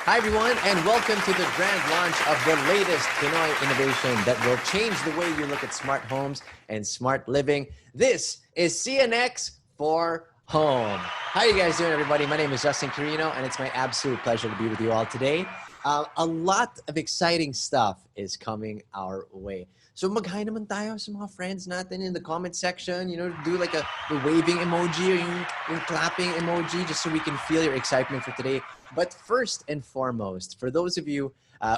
Hi, everyone, and welcome to the grand launch of the latest Pinoy innovation that will change the way you look at smart homes and smart living. This is CNX for Home. How you guys doing, everybody? My name is Justin Quirino, and it's my absolute pleasure to be with you all today. A lot of exciting stuff is coming our way. So mag-hi naman tayo sa mga friends natin in the comment section. Do like the waving emoji or yung clapping emoji just so we can feel your excitement for today. But first and foremost, for those of you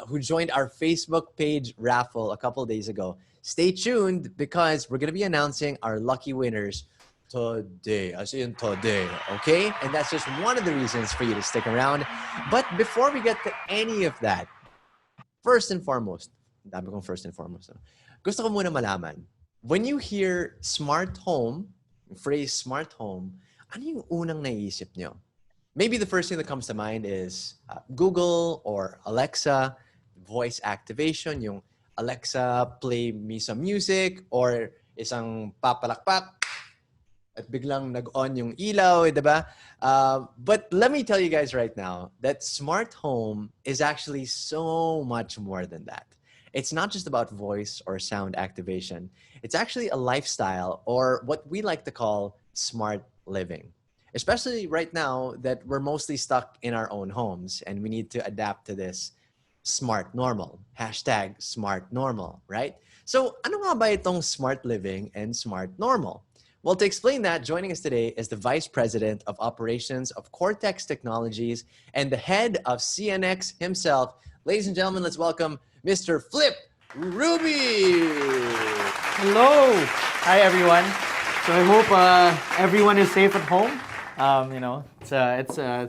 who joined our Facebook page raffle a couple days ago, stay tuned because we're going to be announcing our lucky winners today, as in today, okay? And that's just one of the reasons for you to stick around. But before we get to any of that, first and foremost, gusto ko muna malaman, when you hear smart home, phrase smart home, ano yung unang naiisip nyo? Maybe the first thing that comes to mind is Google or Alexa, voice activation, yung Alexa, play me some music, or isang papalakpak at biglang nag-on yung ilaw, diba? But let me tell you guys right now that smart home is actually so much more than that. It's not just about voice or sound activation. It's actually a lifestyle, or what we like to call smart living. Especially right now that we're mostly stuck in our own homes and we need to adapt to this smart normal. Hashtag smart normal, right? So ano nga ba itong smart living and smart normal? Well, to explain that, joining us today is the Vice President of Operations of Cortex Technologies and the head of CNX himself. Ladies and gentlemen, let's welcome Mr. Flip Ruby. Hello. Hi, everyone. So I hope everyone is safe at home.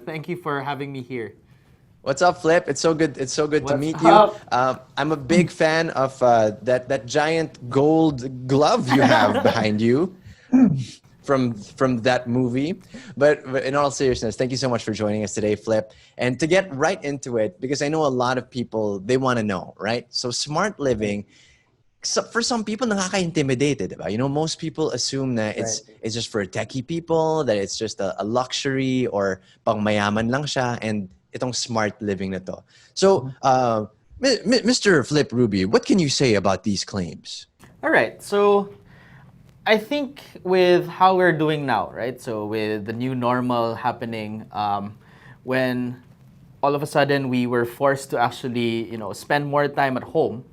Thank you for having me here. What's up, Flip? It's so good. It's so good to meet you. I'm a big fan of that giant gold glove you have behind you from that movie. But in all seriousness, thank you so much for joining us today, Flip. And to get right into it, because I know a lot of people, they want to know, right? So smart living, for some people, nakaka-intimidated, diba? Most people assume that it's just for techie people, that it's just a luxury or pang mayaman lang siya, and itong smart living na to. So, Mr. Flip Ruby, what can you say about these claims? All right. So I think with how we're doing now, right? So with the new normal happening, when all of a sudden we were forced to actually, spend more time at home,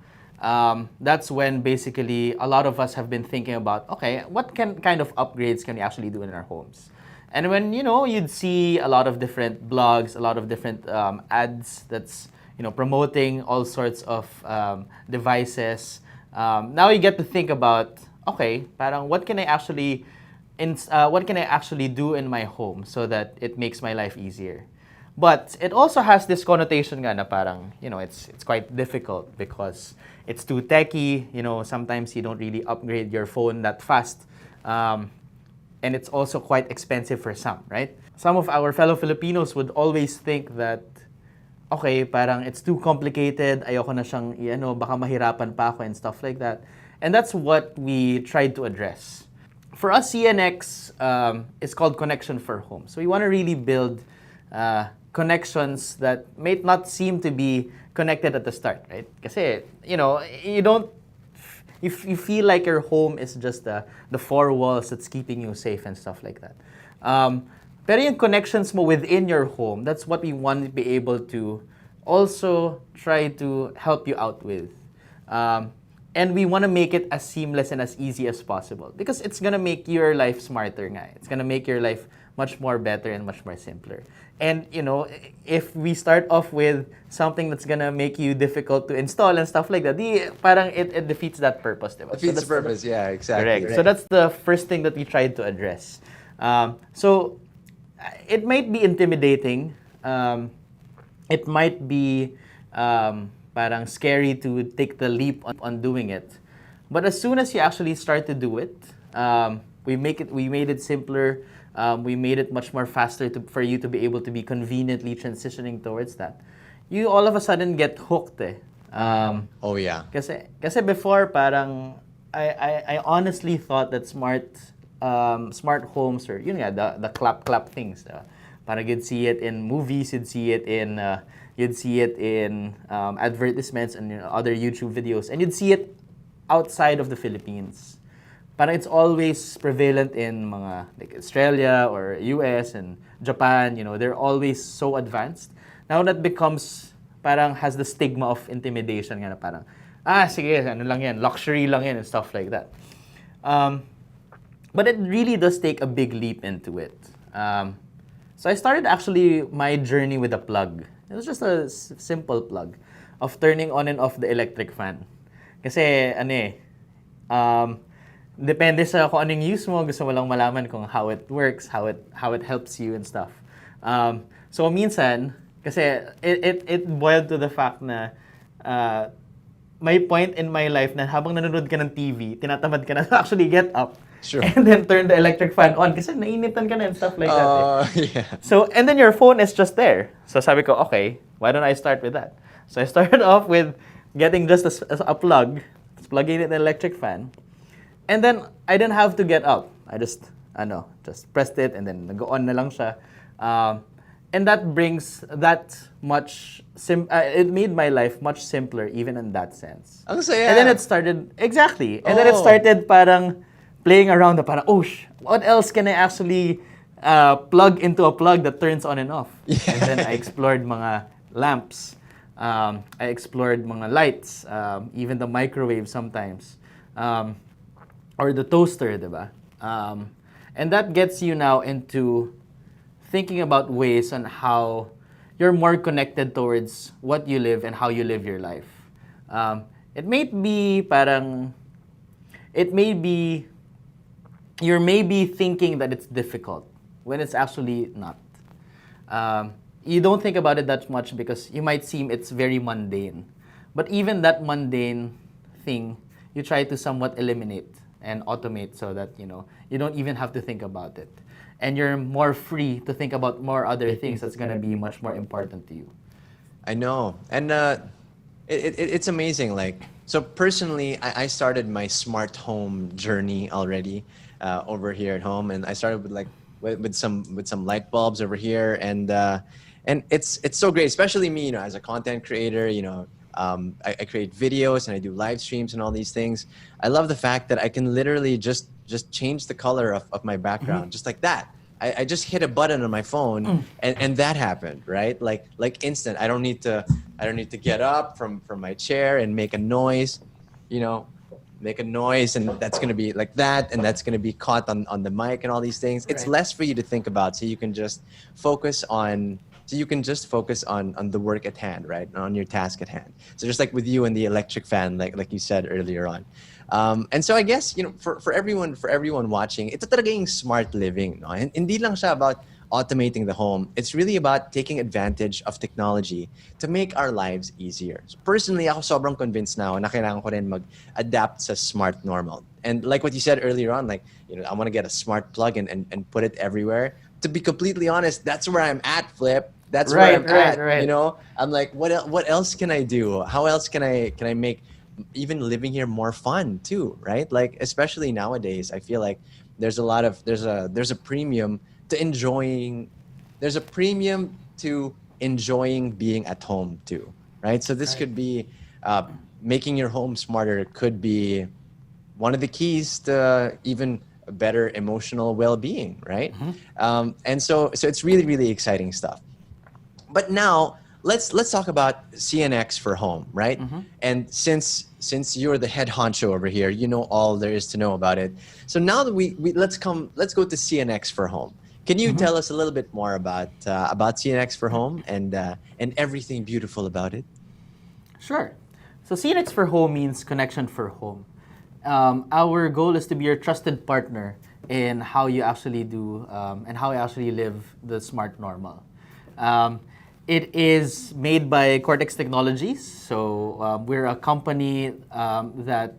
that's when basically a lot of us have been thinking about, okay, what kind of upgrades can we actually do in our homes? And when, you'd see a lot of different blogs, a lot of different ads that's, promoting all sorts of devices, now you get to think about, okay, parang what can I actually do in my home so that it makes my life easier? But it also has this connotation nga na parang, it's quite difficult because it's too techy. Sometimes you don't really upgrade your phone that fast. And it's also quite expensive for some, right? Some of our fellow Filipinos would always think that, okay, parang it's too complicated. Ayoko na siyang, baka mahirapan pa ako and stuff like that. And that's what we tried to address. For us, CNX is called Connection for Home. So we want to really build connections that may not seem to be connected at the start, right? Kasi, you feel like your home is just the four walls that's keeping you safe and stuff like that. Pero yung connections mo within your home, that's what we want to be able to also try to help you out with. And we want to make it as seamless and as easy as possible because it's going to make your life smarter nga. It's going to make your life much more better and much more simpler. And, if we start off with something that's going to make you difficult to install and stuff like that, parang it defeats that purpose. Diba? Defeats the purpose, yeah, exactly. Correct. Right. So that's the first thing that we tried to address. So it might be intimidating. It might be parang scary to take the leap on doing it. But as soon as you actually start to do it, we made it simpler. We made it much more faster for you to be able to be conveniently transitioning towards that. You all of a sudden get hooked. Oh yeah. Kasi before parang I honestly thought that smart homes or yun nga the clap things. Parang you'd see it in movies, you'd see it in advertisements and other YouTube videos, and you'd see it outside of the Philippines. Parang it's always prevalent in mga like Australia or US and Japan. They're always so advanced. Now that becomes parang has the stigma of intimidation nga na parang sige, ano lang yan, luxury lang yan and stuff like that. But it really does take a big leap into it. So I started actually my journey with a plug. It was just a simple plug of turning on and off the electric fan. Kasi depende sa kung anong use mo, gusto mo lang malaman kung how it works, how it helps you and stuff. So minsan, kasi it boiled to the fact na may point in my life na habang nanonood ka ng TV, tinatamad ka na to actually get up. Sure. And then turn the electric fan on kasi nainitan ka na and stuff like that. Yeah. So, and then your phone is just there. So sabi ko, okay, why don't I start with that? So I started off with getting just a plug, plugging in the electric fan. And then I didn't have to get up. I just pressed it and then nag-on na lang siya. And that brings that much it made my life much simpler even in that sense. Ang saya. And then it started exactly. And then it started parang playing around parang what else can I actually plug into a plug that turns on and off? Yeah. And then I explored mga lamps. I explored mga lights, even the microwave sometimes. Or the toaster, diba? And that gets you now into thinking about ways on how you're more connected towards what you live and how you live your life. It may be you're maybe thinking that it's difficult when it's actually not. You don't think about it that much because you might seem it's very mundane. But even that mundane thing, you try to somewhat eliminate and automate so that, you don't even have to think about it. And you're more free to think about more other things that's going to be much more important to you. I know. And it's amazing. Like, so personally, I started my smart home journey already over here at home. And I started with some light bulbs over here. And it's so great, especially me, as a content creator, I create videos and I do live streams and all these things. I love the fact that I can literally just change the color of my background, just like that. I just hit a button on my phone and that happened, right? Like instant. I don't need to get up from my chair and make a noise, make a noise, and that's gonna be like that, and that's gonna be caught on the mic and all these things. It's less for you to think about, so you can just focus on the work at hand, right? On your task at hand. So just like with you and the electric fan, like you said earlier on. And so I guess, for everyone watching, ito talaga yung smart living, no? And hindi lang siya about automating the home. It's really about taking advantage of technology to make our lives easier. So personally, ako sobrang convinced now na kailangan ko rin mag-adapt sa smart normal. And like what you said earlier on, like, I want to get a smart plug and put it everywhere. To be completely honest, that's where I'm at, Flip. That's where I'm at. Right. I'm like, what else can I do? How else can I make even living here more fun too, right? Like, especially nowadays, I feel like there's a premium to enjoying being at home too, right? So this could be making your home smarter. It could be one of the keys to even better emotional well-being, right? And so it's really, really exciting stuff. But now let's talk about CNX for home, right? And since you're the head honcho over here, you know all there is to know about it. So now that let's go to CNX for home. Can you tell us a little bit more about CNX for home and everything beautiful about it? Sure. So CNX for home means connection for home. Our goal is to be your trusted partner in how you actually do and how you actually live the smart normal. It is made by Cortex Technologies. So we're a company that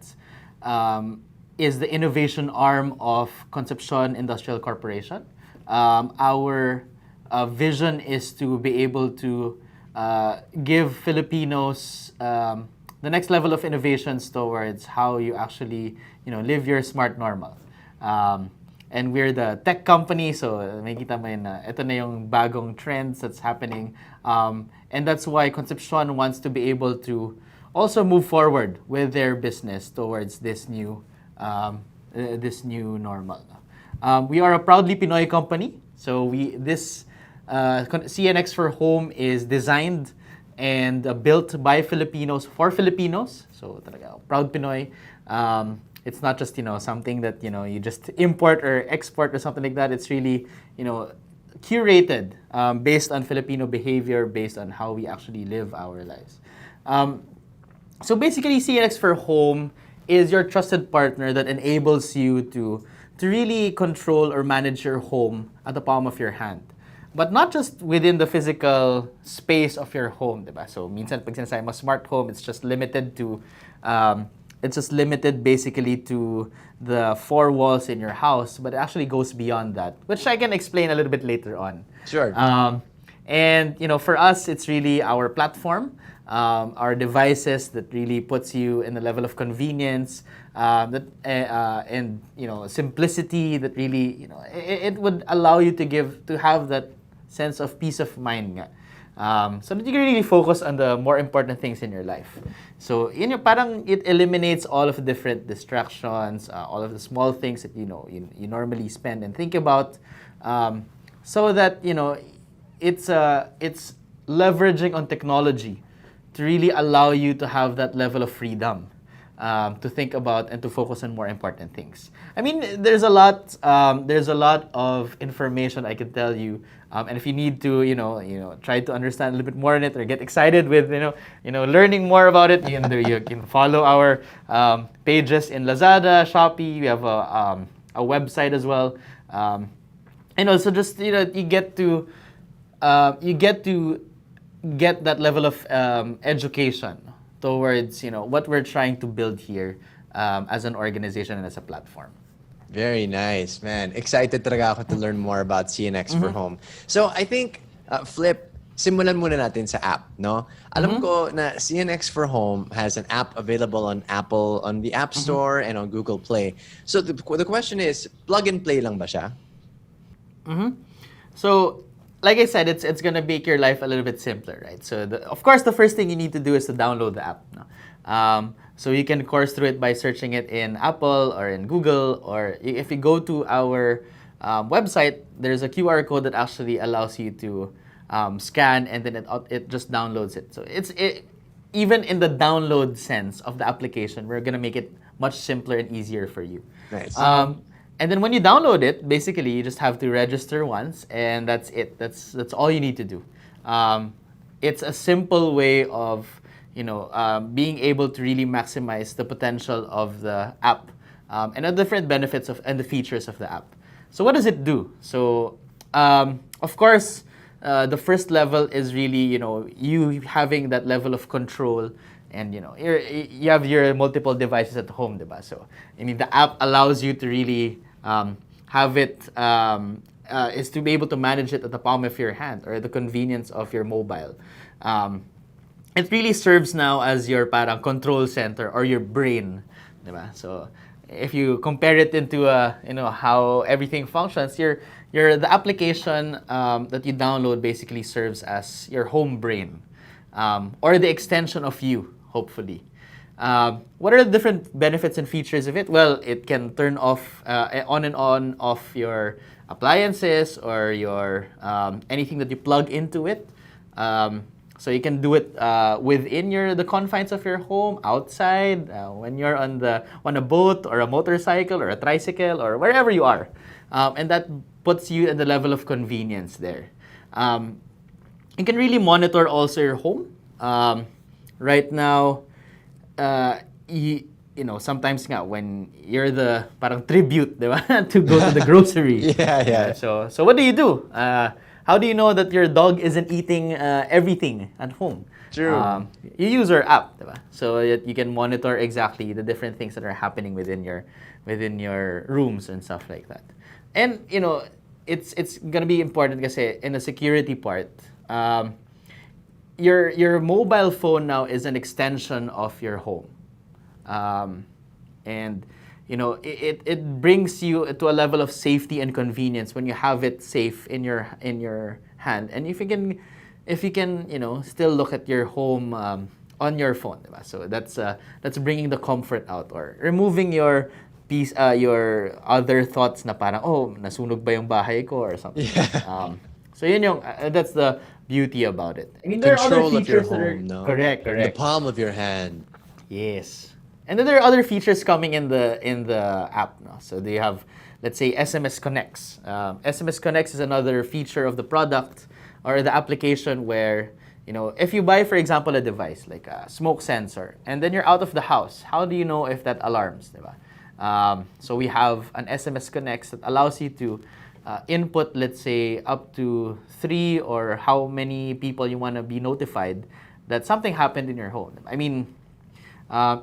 is the innovation arm of Concepcion Industrial Corporation. Our vision is to be able to give Filipinos the next level of innovations towards how you actually live your smart normal. And we're the tech company, so makikita mo yun na ito na yung bagong trends that's happening. And that's why Concepcion wants to be able to also move forward with their business towards this new normal. We are a proudly Pinoy company, so this CNX for Home is designed and built by Filipinos for Filipinos. So talaga, proud Pinoy. It's not just something that you just import or export or something like that. It's really curated based on Filipino behavior, based on how we actually live our lives. So basically, CNX for Home is your trusted partner that enables you to really control or manage your home at the palm of your hand. But not just within the physical space of your home, diba? So minsan pag sinasabi mo smart home, it's just limited basically to the four walls in your house, but it actually goes beyond that, which I can explain a little bit later on. Sure. And for us, it's really our platform, our devices that really puts you in the level of convenience, and simplicity that really it would allow you to have that sense of peace of mind nga. So that you can really focus on the more important things in your life. So parang it eliminates all of the different distractions, all of the small things that you normally spend and think about, so that it's leveraging on technology to really allow you to have that level of freedom to think about and to focus on more important things. I mean, there's a lot of information I can tell you, and if you need to, try to understand a little bit more in it or get excited with, learning more about it, you can follow our pages in Lazada, Shopee. We have a website as well, so just you get to get that level of education towards what we're trying to build here as an organization and as a platform. Very nice, man. Excited talaga ako to learn more about CNX for Home. So I think, Flip, simulan muna natin sa app, no? Alam ko na CNX for Home has an app available on Apple, on the App Store, and on Google Play. So the question is, plug and play lang ba siya? So, like I said, it's gonna make your life a little bit simpler, right? So, of course, the first thing you need to do is to download the app. No? So you can course through it by searching it in Apple or in Google, or if you go to our website, there's a QR code that actually allows you to scan, and then it just downloads it. So even in the download sense of the application, we're gonna make it much simpler and easier for you. Nice. And then when you download it, basically you just have to register once, and that's it. That's all you need to do. It's a simple way of being able to really maximize the potential of the app and the different benefits and the features of the app. So what does it do? So of course, the first level is really you having that level of control. And you have your multiple devices at home, diba? So the app allows you to really have it is to be able to manage it at the palm of your hand or the convenience of your mobile. It really serves now as your parang control center or your brain, diba? So if you compare it into how everything functions, the application that you download basically serves as your home brain, or the extension of you, hopefully. What are the different benefits and features of it? Well, it can turn off, on and on off your appliances or your anything that you plug into it. So you can do it within the confines of your home, outside, when you're on a boat or a motorcycle or a tricycle or wherever you are, and that puts you at the level of convenience there. You can really monitor also your home. Right now, sometimes nga when you're the parang tribute, diba? to go to the grocery. Yeah. So what do you do? How do you know that your dog isn't eating everything at home? True. You use our app, diba? So that you can monitor exactly the different things that are happening within your rooms and stuff like that. And it's gonna be important kasi in the security part. Your mobile phone now is an extension of your home, and it brings you to a level of safety and convenience when you have it safe in your hand. And if you can still look at your home on your phone, diba? So that's bringing the comfort out, or removing your other thoughts na parang, oh, nasunog ba yung bahay ko or something. Yeah. So that's the beauty about it. I mean, there are other Control of your features that are home, no? correct. In the palm of your hand. Yes. And then there are other features coming in the app. No? So they have, let's say, SMS Connects. SMS Connects is another feature of the product or the application where, if you buy, for example, a device like a smoke sensor, and then you're out of the house, how do you know if that alarms, diba? So we have an SMS Connects that allows you to input, let's say, up to 3 or how many people you want to be notified that something happened in your home. I mean,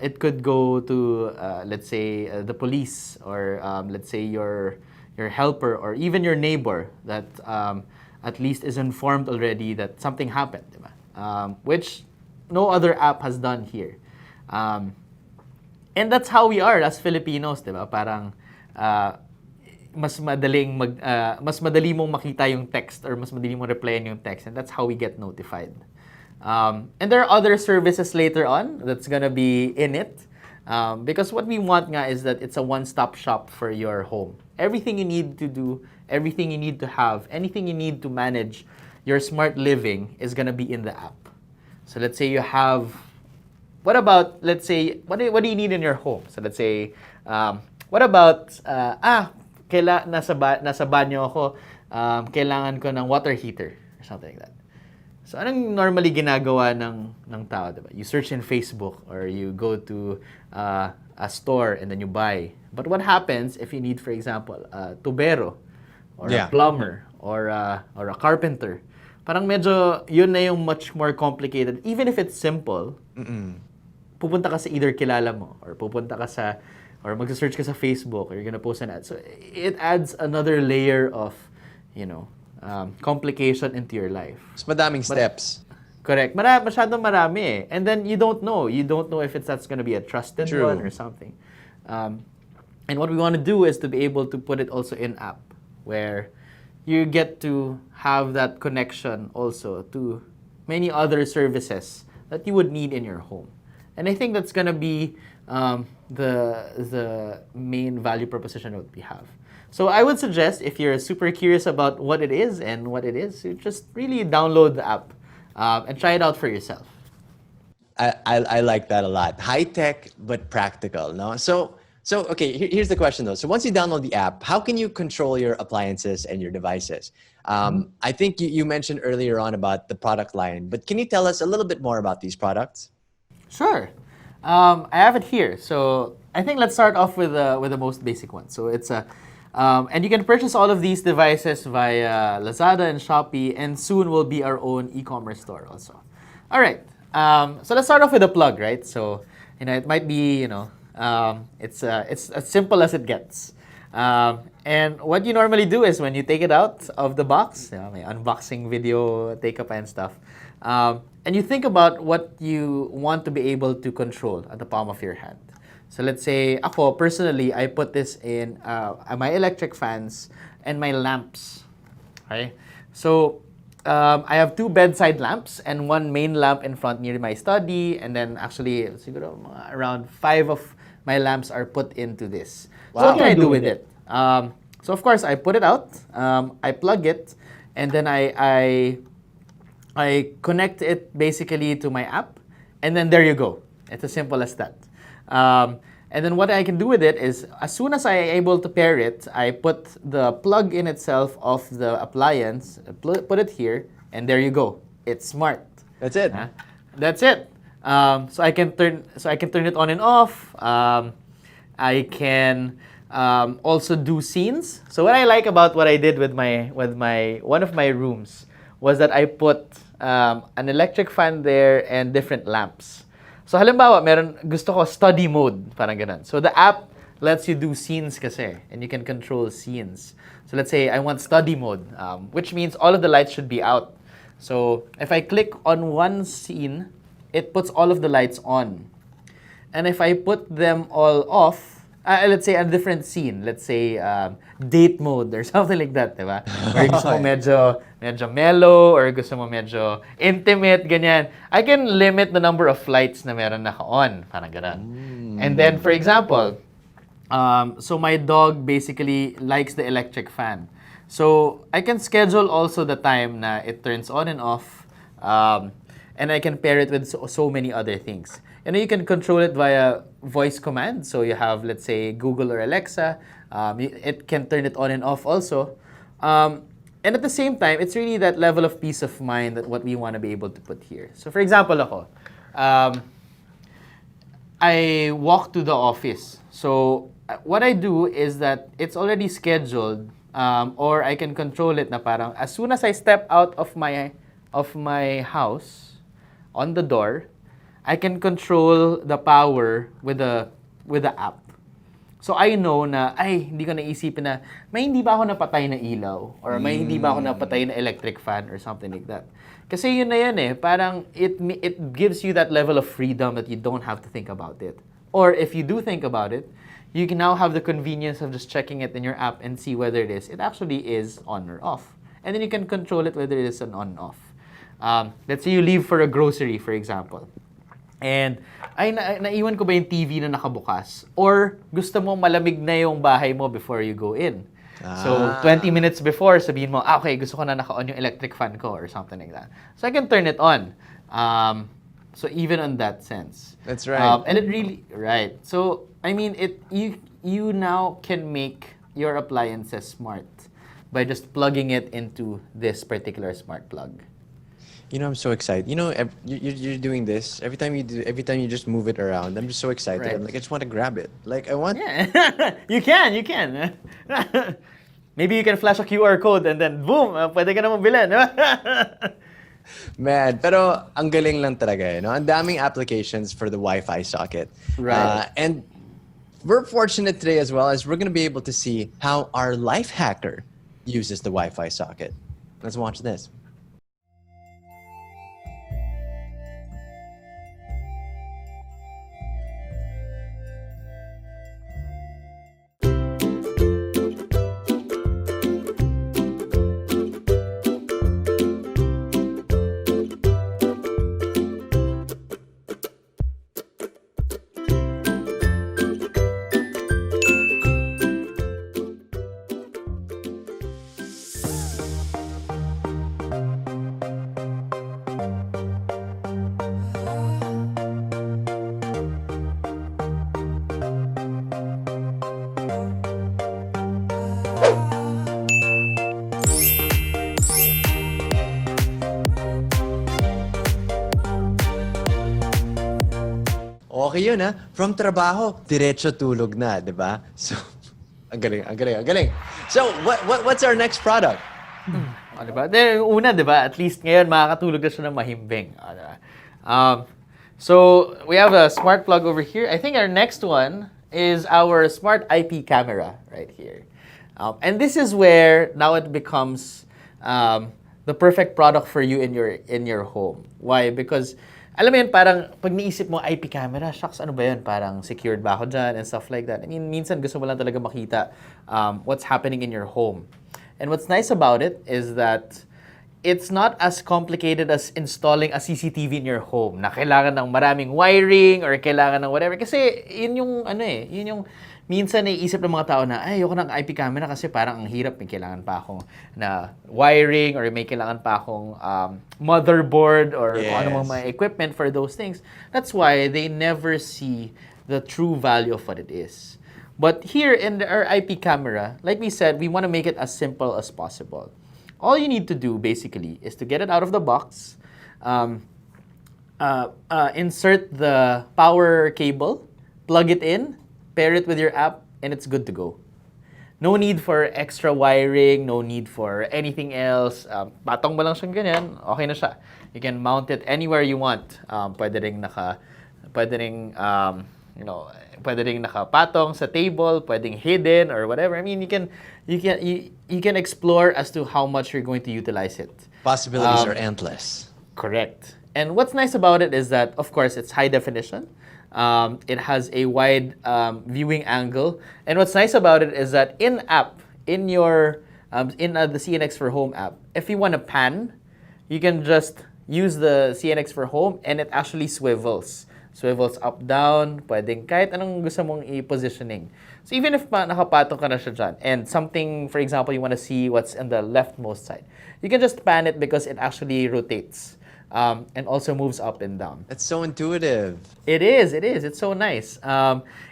it could go to, let's say, the police, or let's say your helper, or even your neighbor that at least is informed already that something happened, diba? Which no other app has done here. And that's how we are as Filipinos, diba? Parang mas madali mong makita yung text, or mas madali mong replyan yung text, and that's how we get notified. And there are other services later on that's gonna be in it, because what we want nga is that it's a one-stop shop for your home. Everything you need to do, everything you need to have, anything you need to manage your smart living is gonna be in the app. So let's say you have, let's say, what do you need in your home? So let's say, what about, nasa banyo ako, kailangan ko ng water heater, or something like that. So anong normally ginagawa ng tao, diba? You search in Facebook, or you go to a store and then you buy. But what happens if you need, for example, a tubero, or a plumber, or a carpenter? Parang medyo yun na yung much more complicated. Even if it's simple, pupunta ka sa either kilala mo, or pupunta ka sa, or mag-search ka sa Facebook, or you're gonna post an ad. So it adds another layer of, complication into your life. Mas madaming steps. Correct. Masyadong marami eh. And then you don't know if that's gonna be a trusted one or something. And what we want to do is to be able to put it also in app, where you get to have that connection also to many other services that you would need in your home. And I think that's gonna be the main value proposition that we have. So I would suggest, if you're super curious about what it is, you just really download the app and try it out for yourself. I like that a lot. High tech but practical, no? So okay, here's the question though. So once you download the app, how can you control your appliances and your devices? I think you mentioned earlier on about the product line, but can you tell us a little bit more about these products? Sure. I have it here. So I think let's start off with the most basic one. So it's and you can purchase all of these devices via Lazada and Shopee, and soon will be our own e-commerce store also. All right. So let's start off with a plug, right? So it might be it's as simple as it gets. And what you normally do is when you take it out of the box, may unboxing video, take up and stuff. And you think about what you want to be able to control at the palm of your hand. So let's say, ako, personally, I put this in my electric fans and my lamps. Okay? So I have 2 bedside lamps and 1 main lamp in front near my study. And then actually, siguro, around 5 of my lamps are put into this. Wow. So what can I do with it? So of course, I put it out, I plug it, and then I connect it basically to my app, and then there you go. It's as simple as that. And then what I can do with it is, as soon as I'm able to pair it, I put the plug in itself of the appliance, put it here, and there you go. It's smart. That's it. That's it. So I can turn it on and off. I can also do scenes. So what I like about what I did with my one of my rooms was that I put an electric fan there and different lamps. So halimbawa, gusto ko study mode, parang ganun. So the app lets you do scenes kasi, and you can control scenes. So let's say I want study mode, which means all of the lights should be out. So if I click on one scene, it puts all of the lights on. And if I put them all off, let's say a different scene. Let's say date mode or something like that, di ba? Or gusto mo medyo mellow or gusto mo medyo intimate, ganyan. I can limit the number of flights na meron naka-on. Parang ganun. And then, for example, so my dog basically likes the electric fan. So I can schedule also the time na it turns on and off. And I can pair it with so many other things. And you can control it via voice command. So you have, let's say, Google or Alexa. It can turn it on and off also. And at the same time, it's really that level of peace of mind that what we want to be able to put here. So for example, ako, I walk to the office. So what I do is that it's already scheduled, or I can control it na parang as soon as I step out of my house on the door, I can control the power with the app. So I know na, hindi ko naisipin na, may hindi ba ako napatay na ilaw? Or may hindi ba ako napatay na electric fan or something like that? Kasi yun na yan eh, parang it gives you that level of freedom that you don't have to think about it. Or if you do think about it, you can now have the convenience of just checking it in your app and see whether it actually is on or off. And then you can control it whether it is an on or off. Let's say you leave for a grocery, for example. And naiwan ko ba yung TV na nakabukas? Or gusto mo malamig na yung bahay mo before you go in? So 20 minutes before, sabihin mo, okay, gusto ko na naka-on yung electric fan ko or something like that. So I can turn it on. So even on that sense. That's right. And it really, right. So, I mean, you now can make your appliances smart by just plugging it into this particular smart plug. You know, I'm so excited. You know, you're doing this every time you just move it around. I'm just so excited. Right. I'm like, I just want to grab it. Like, I want. Yeah, you can. Maybe you can flash a QR code and then boom, pwede ka na mabili. Man, pero ang galing lang talaga, you know. Ang daming applications for the Wi-Fi socket. Right. And we're fortunate today as well as we're going to be able to see how our life hacker uses the Wi-Fi socket. Let's watch this. Okay yun, ha? From trabaho, diretso tulog na, di ba? So, ang galing. So, what's our next product? Diba? Then, una, diba? At least ngayon, makakatulog na siya ng mahimbing. Diba? So, we have a smart plug over here. I think our next one is our smart IP camera right here. And this is where now it becomes the perfect product for you in your home. Why? Because alam mo yun, parang pag niisip mo IP camera, shucks, ano ba yun? Parang secured ba ako dyan and stuff like that. I mean, minsan gusto mo lang talaga makita what's happening in your home. And what's nice about it is that it's not as complicated as installing a CCTV in your home na kailangan ng maraming wiring or kailangan ng whatever. Kasi yun yung yun yung minsan naiisip ng mga tao na, ayoko ng IP camera kasi parang ang hirap, may kailangan pa akong na wiring or may kailangan pa akong motherboard or kung ano mga equipment for those things. That's why they never see the true value of what it is. But here in our IP camera, like we said, we want to make it as simple as possible. All you need to do basically is to get it out of the box, insert the power cable, plug it in, pair it with your app, and it's good to go. No need for extra wiring, no need for anything else. Patong mo lang siyang ganyan, okay na siya. You can mount it anywhere you want. Pwede ring nakapatong sa table, pwedeng hidden or whatever. I mean, you can explore as to how much you're going to utilize it. Possibilities are endless. Correct. And what's nice about it is that, of course, it's high definition. It has a wide viewing angle. And what's nice about it is that in-app, the CNX for Home app, if you want to pan, you can just use the CNX for Home and it actually swivels. Swivels up, down, pwedeng kahit anong gusto mong i-positioning. So even if nakapatong ka na siya dyan, and something, for example, you want to see what's in the leftmost side, you can just pan it because it actually rotates and also moves up and down. That's so intuitive. It is. It's so nice.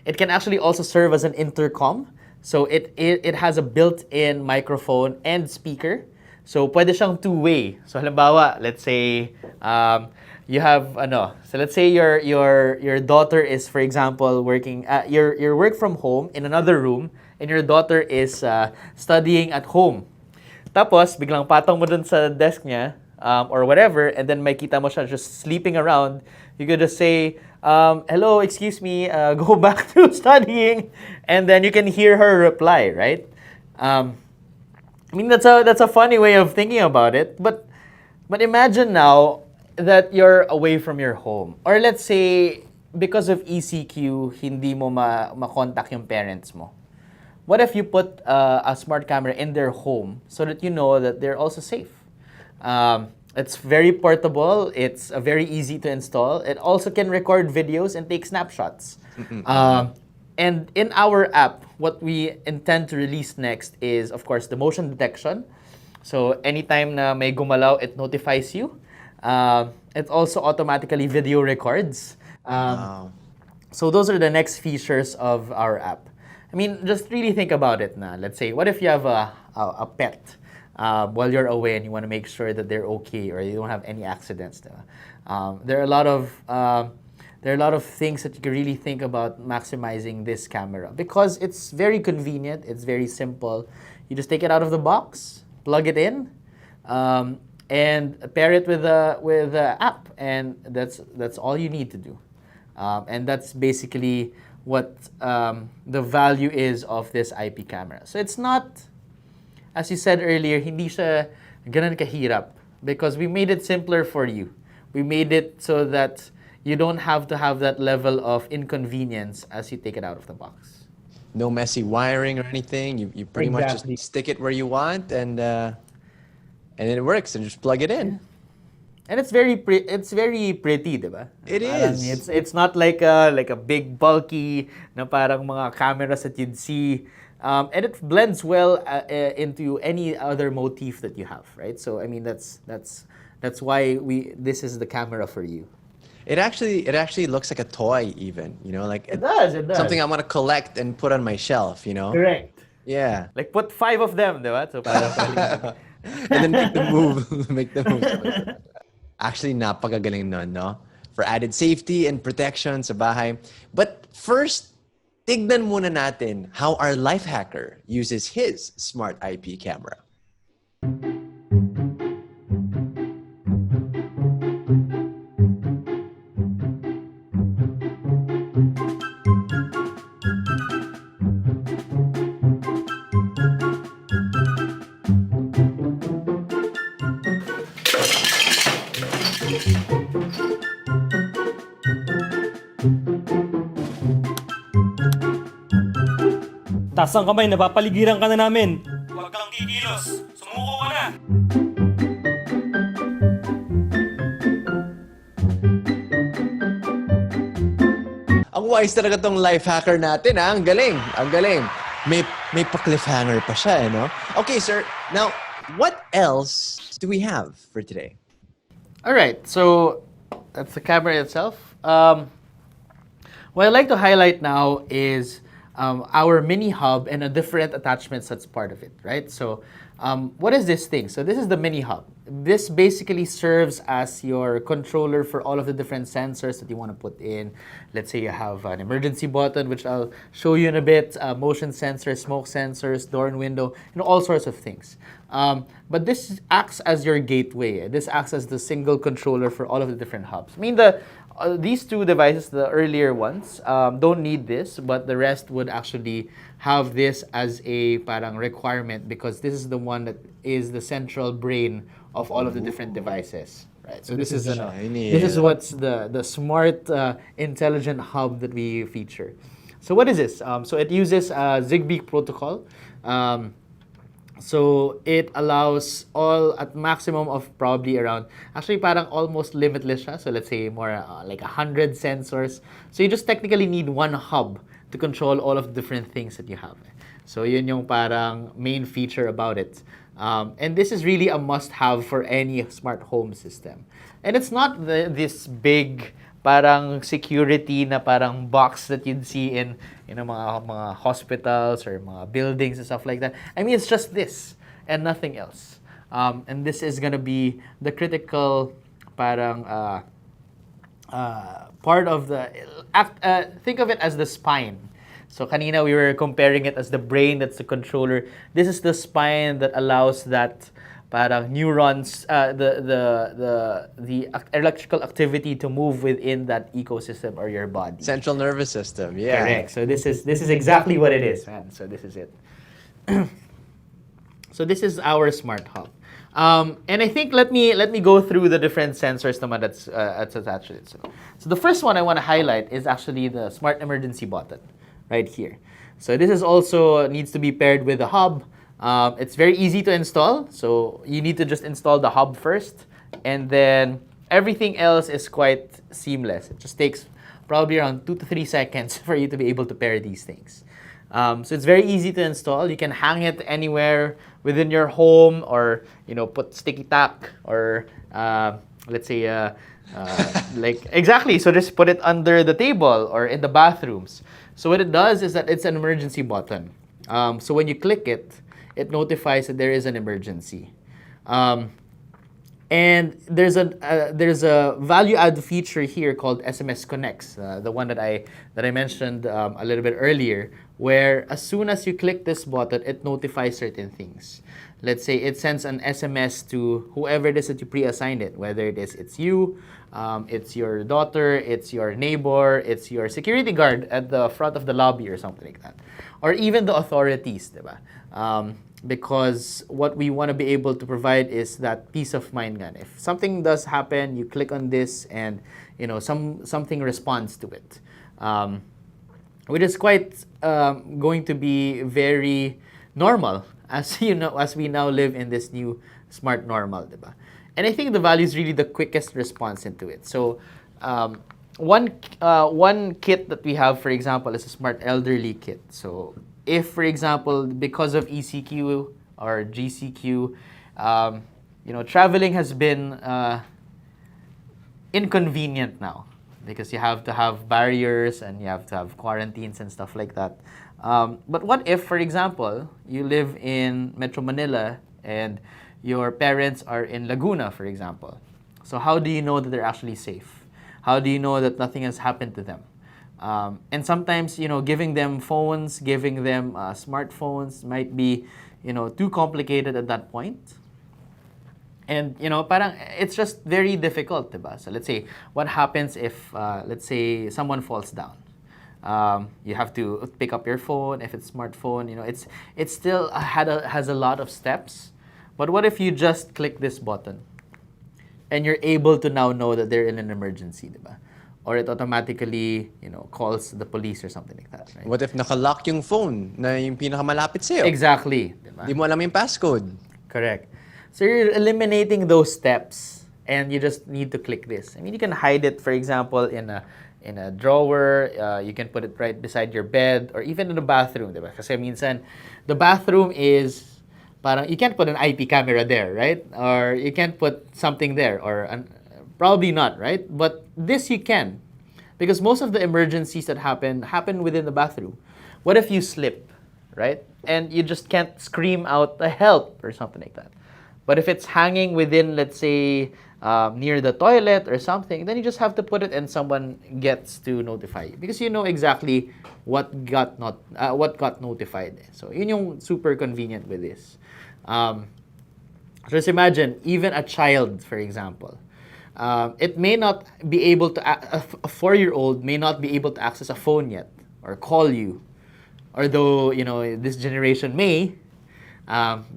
It can actually also serve as an intercom. So it has a built-in microphone and speaker. So pwede siyang two-way. So halimbawa, let's say you have so let's say your daughter is, for example, working your work from home in another room and your daughter is studying at home. Tapos biglang patong mo dun sa desk niya or whatever, and then may kita mo siya just sleeping around. You could just say, hello, excuse me, go back to studying, and then you can hear her reply, right? I mean, that's a funny way of thinking about it, but imagine now that you're away from your home. Or let's say, because of ECQ, hindi mo ma-contact yung parents mo. What if you put a smart camera in their home so that you know that they're also safe? It's very portable. It's very easy to install. It also can record videos and take snapshots. And in our app, what we intend to release next is, of course, the motion detection. So anytime na may gumalaw, it notifies you. It also automatically video records. Wow. So those are the next features of our app. I mean, just really think about it na. Let's say, what if you have a pet while you're away and you want to make sure that they're okay or you don't have any accidents? There are a lot of things that you can really think about maximizing this camera because it's very convenient. It's very simple. You just take it out of the box, plug it in, and pair it with the app, and that's all you need to do. And that's basically what the value is of this IP camera. So it's not, as you said earlier, hindi siya ganun kahirap because we made it simpler for you. We made it so that you don't have to have that level of inconvenience as you take it out of the box. No messy wiring or anything. You pretty much Exactly. just stick it where you want and it works and just plug it in. And it's very pretty, diba? It Parang is. It's not like a big bulky na parang mga cameras that you'd see. And it blends well into any other motif that you have, right? So I mean that's why this is the camera for you. It actually looks like a toy even, like It does. something I want to collect and put on my shelf, Correct. Yeah. Like put 5 of them, diba? So parang And then make the move. Actually, napakagaling nun, no? For added safety and protection sa bahay. But first, tignan muna natin how our life hacker uses his smart IP camera. Taas ang kamay, napapaligiran ka na namin. Huwag kang kikilos. Sumuko ka na. Ang wise talaga tong life hacker natin, ha? Ang galing. Ang galing. May pa-cliffhanger pa siya, no? Okay, sir. Now, what else do we have for today? All right, so that's the camera itself. What I'd like to highlight now is our mini hub and a different attachments that's part of it, right? So what is this thing? So this is the mini hub. This basically serves as your controller for all of the different sensors that you want to put in. Let's say you have an emergency button, which I'll show you in a bit, motion sensors, smoke sensors, door and window, all sorts of things. But this acts as your gateway. This acts as the single controller for all of the different hubs. I mean, these two devices, the earlier ones, don't need this, but the rest would actually have this as a parang requirement because this is the one that is the central brain of all of the different devices. right? So this is Shiny. this is what's the smart intelligent hub that we feature. So what is this? So it uses Zigbee protocol. So it allows all at maximum of probably around, actually parang almost limitless siya. So let's say more like 100 sensors. So you just technically need one hub to control all of the different things that you have. So yun yung parang main feature about it. And this is really a must-have for any smart home system. And it's not this big parang security na parang box that you'd see in mga hospitals or mga buildings and stuff like that. I mean, it's just this and nothing else. And this is gonna be the critical parang part of the think of it as the spine. So kanina we were comparing it as the brain, that's the controller. This is the spine that allows that parang neurons, the electrical activity to move within that ecosystem or your body. Central nervous system. Yeah. Correct. So this is exactly what it is, man. So this is it. So this is our smart hub. And I think let me go through the different sensors naman that's attached to it. So the first one I want to highlight is actually the smart emergency button right here. So this is also needs to be paired with the hub. It's very easy to install. So you need to just install the hub first, and then everything else is quite seamless. It just takes probably around 2 to 3 seconds for you to be able to pair these things. So it's very easy to install. You can hang it anywhere within your home, or put sticky tack, or let's say like exactly. So just put it under the table or in the bathrooms. So what it does is that it's an emergency button. So when you click it, it notifies that there is an emergency. And there's a value add feature here called SMS Connects, the one that I mentioned a little bit earlier, where as soon as you click this button, it notifies certain things. Let's say it sends an SMS to whoever it is that you pre-assigned it, whether it's you, it's your daughter, it's your neighbor, it's your security guard at the front of the lobby or something like that, or even the authorities, diba? Because what we want to be able to provide is that peace of mind. If something does happen, you click on this, and something responds to it, which is quite going to be very normal as we now live in this new smart normal, diba? And I think the value is really the quickest response into it. So one kit that we have, for example, is a smart elderly kit. So if, for example, because of ECQ or GCQ, traveling has been inconvenient now, because you have to have barriers and you have to have quarantines and stuff like that. But what if, for example, you live in Metro Manila and your parents are in Laguna, for example? So how do you know that they're actually safe? How do you know that nothing has happened to them? And sometimes, giving them phones, giving them smartphones might be, too complicated at that point. And, parang it's just very difficult, diba? So let's say, what happens if, let's say, someone falls down? You have to pick up your phone. If it's smartphone, it still has a lot of steps. But what if you just click this button and you're able to now know that they're in an emergency, diba? Or it automatically, calls the police or something like that, right? What if nakalock yung phone na yung pinakamalapit sa'yo? Exactly. Diba? Di mo alam yung passcode. Correct. So you're eliminating those steps, and you just need to click this. I mean, you can hide it, for example, in a drawer. You can put it right beside your bed, or even in the bathroom, diba? Kasi minsan, the bathroom is parang you can't put an IP camera there, right? Or you can't put something there, or probably not, right? But this you can, because most of the emergencies that happen within the bathroom. What if you slip, right? And you just can't scream out help or something like that. But if it's hanging within, let's say, near the toilet or something, then you just have to put it and someone gets to notify you, because you know exactly what got notified. So yun yung super convenient with this. Just imagine, even a child, for example, it may not be able to, a 4-year-old may not be able to access a phone yet or call you, although this generation may.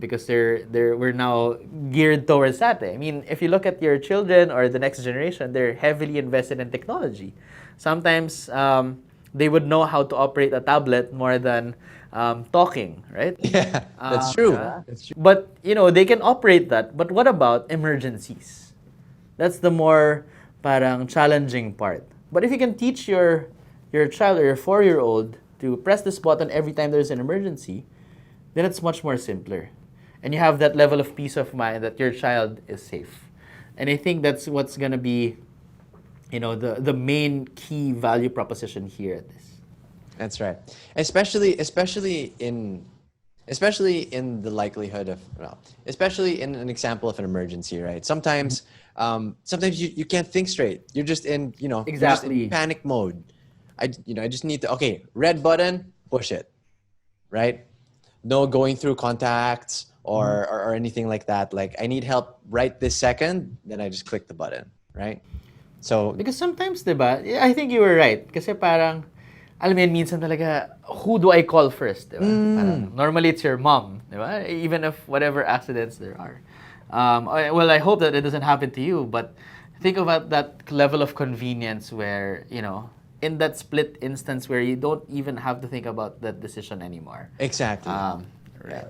because we're now geared towards that. I mean, if you look at your children or the next generation, they're heavily invested in technology. Sometimes they would know how to operate a tablet more than talking, right? Yeah, that's true. Yeah. That's true. But they can operate that. But what about emergencies? That's the more parang challenging part. But if you can teach your child or your 4-year-old to press this button every time there's an emergency, then it's much more simpler. And you have that level of peace of mind that your child is safe. And I think that's what's gonna be, the main key value proposition here at this. That's right. Especially in the likelihood of, well, especially in an example of an emergency, right? Sometimes you can't think straight. You're just in, you're just Exactly. in panic mode. I just need to, okay, red button, push it, right? No going through contacts or anything like that. Like, I need help right this second, then I just click the button, right? So, Because sometimes, diba, I think you were right. Kasi parang, alam mo yun, minsan talaga, who do I call first? Diba? Parang, normally it's your mom, diba? Even if whatever accidents there are. Well, I hope that it doesn't happen to you, but think about that level of convenience where, in that split instance where you don't even have to think about that decision anymore. exactly. Right.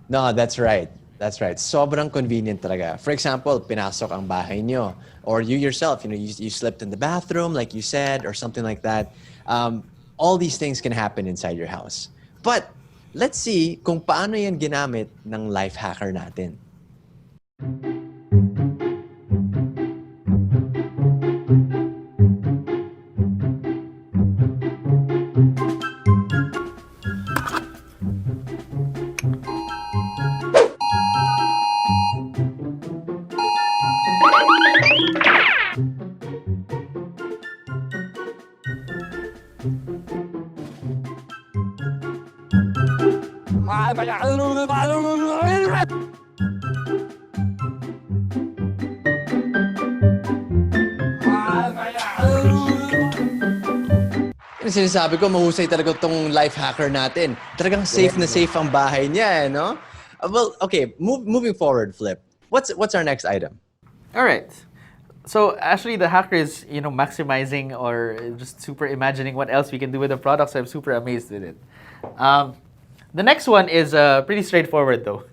No, that's right. That's right. Sobrang convenient talaga. For example, pinasok ang bahay nyo, or you yourself, you slept in the bathroom, like you said, or something like that. All these things can happen inside your house. But let's see kung paano yan ginamit ng life hacker natin. Yung sinasabi ko, mahusay talaga tong life hacker natin. Talagang safe na safe ang bahay niya, no? Well, okay, moving forward, Flip. What's our next item? All right. So actually, the hacker is maximizing or just super imagining what else we can do with the product. So I'm super amazed with it. The next one is pretty straightforward though.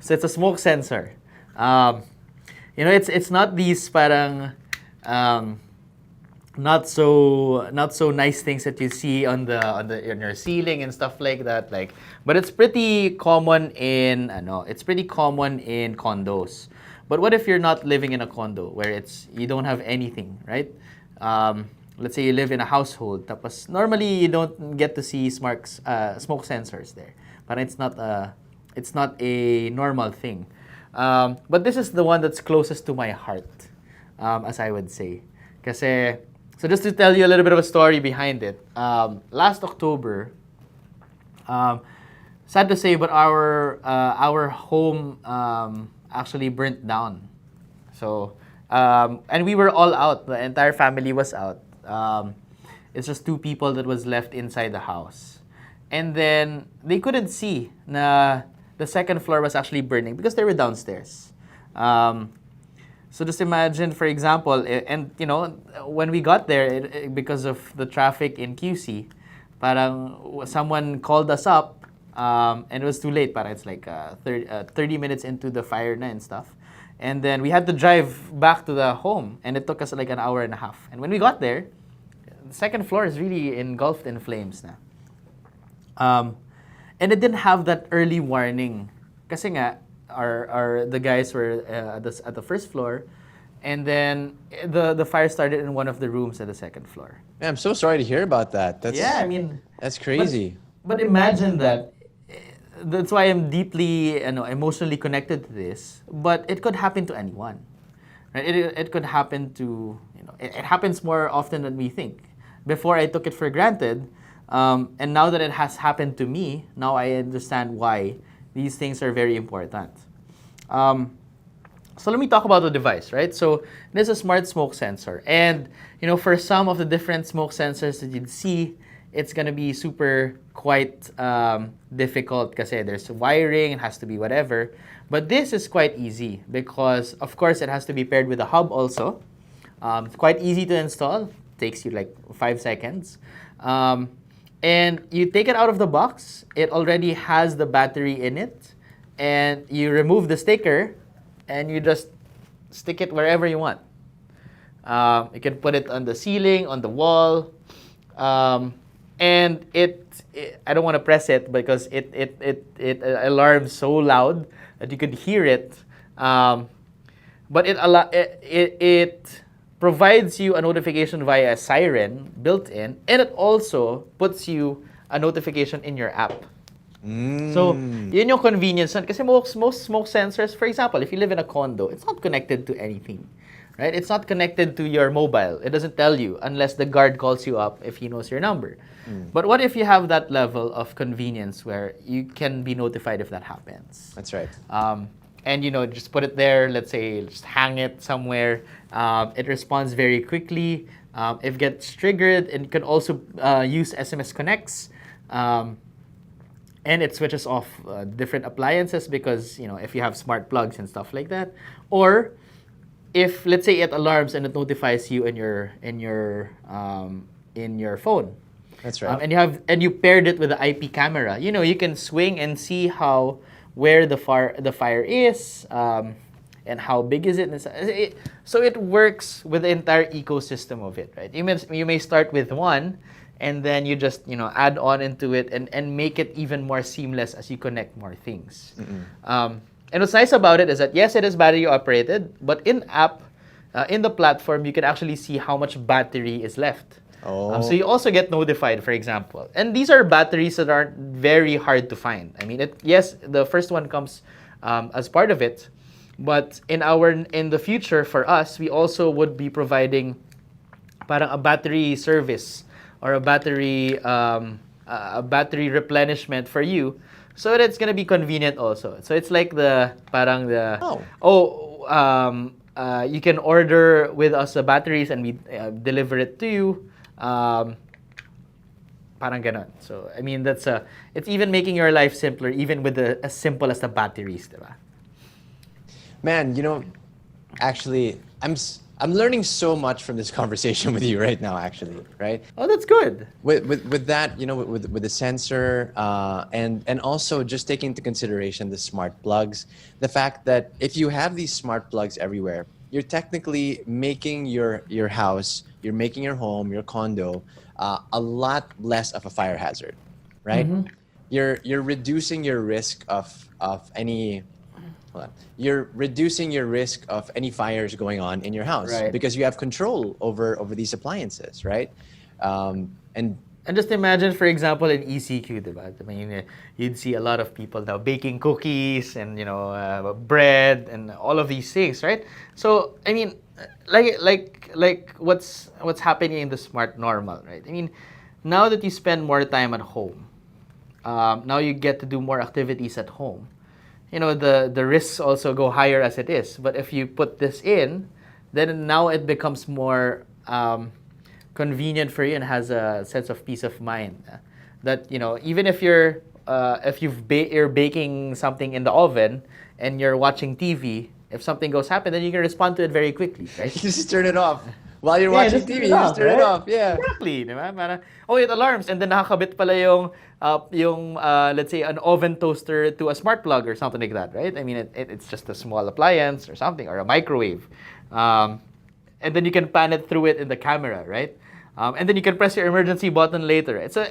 So it's a smoke sensor. It's not these parang not so nice things that you see on your ceiling and stuff like that. But it's pretty common in condos. But what if you're not living in a condo where you don't have anything, right? Let's say you live in a household. Tapos normally you don't get to see smoke sensors there. But it's not a normal thing. But this is the one that's closest to my heart, as I would say. So just to tell you a little bit of a story behind it. Last October, sad to say, but our home actually burnt down. So, and we were all out. The entire family was out. It's just 2 people that was left inside the house. And then they couldn't see na the second floor was actually burning because they were downstairs. So just imagine, for example, and when we got there, because of the traffic in QC, parang someone called us up, and it was too late. Parang it's like 30 minutes into the fire na and stuff. And then we had to drive back to the home, and it took us like an hour and a half. And when we got there, the second floor is really engulfed in flames na. And it didn't have that early warning. Kasi nga, the guys were at the first floor, and then the fire started in one of the rooms at the second floor. Man, I'm so sorry to hear about that. That's crazy. But imagine that. That's why I'm deeply emotionally connected to this. But it could happen to anyone, right? It could happen to it happens more often than we think. Before I took it for granted, and now that it has happened to me, now I understand why these things are very important. So let me talk about the device, right? So this is a smart smoke sensor. And, for some of the different smoke sensors that you'd see it's gonna be quite difficult kasi there's wiring, it has to be whatever. But this is quite easy because, of course, it has to be paired with a hub also. It's quite easy to install. Takes you like 5 seconds. And you take it out of the box. It already has the battery in it. And you remove the sticker and you just stick it wherever you want. You can put it on the ceiling, on the wall. And I don't want to press it because it alarms so loud that you could hear it. But it provides you a notification via a siren built in, and it also puts you a notification in your app. So, yun yung convenience. Kasi most smoke sensors, for example, if you live in a condo, it's not connected to anything. Right? It's not connected to your mobile. It doesn't tell you unless the guard calls you up if he knows your number. But what if you have that level of convenience where you can be notified if that happens? That's right. And just put it there, let's say, just hang it somewhere. It responds very quickly. It gets triggered, and you can also use SMS connects. And it switches off different appliances because, if you have smart plugs and stuff like that. Or if, let's say, it alarms and it notifies you in your phone. That's right. And you paired it with the IP camera. You can swing and see where the fire is, and how big is it. So it works with the entire ecosystem of it, right? You may start with one, and then you just add on into it and make it even more seamless as you connect more things. And what's nice about it is that yes, it is battery operated, but in the platform, you can actually see how much battery is left. So you also get notified, for example. And these are batteries that aren't very hard to find. I mean, yes, the first one comes as part of it, but in the future for us, we also would be providing parang a battery service or a battery replenishment for you, so that it's gonna be convenient also. So it's like you can order with us the batteries and we deliver it to you. Parang ganon. So I mean it's even making your life simpler, even with as simple as the batteries, diba? Man, actually, I'm learning so much from this conversation with you right now. Actually, right? Oh, that's good. With that, with the sensor, and also just taking into consideration the smart plugs, the fact that if you have these smart plugs everywhere, you're technically making your house, you're making your home, your condo, a lot less of a fire hazard, right? You're reducing your risk of any. You're reducing your risk of any fires going on in your house, right? Because you have control over these appliances, right? And just imagine, for example, in ECQ, diba? I mean, you'd see a lot of people now baking cookies and bread and all of these things, right? So I mean, like what's happening in the smart normal, right? I mean, now that you spend more time at home, now you get to do more activities at home. The risks also go higher as it is. But if you put this in, then now it becomes more convenient for you and has a sense of peace of mind. That even if you're baking something in the oven and you're watching TV, if something goes happen, then you can respond to it very quickly, right? you just turn it off. While you're watching TV, you just turn it off. Yeah. Exactly, diba? Parang, it alarms, and then nakakabit pala yung let's say an oven toaster to a smart plug or something like that, right? I mean, it's just a small appliance or something, or a microwave, and then you can pan it through it in the camera, right? And then you can press your emergency button later. It's the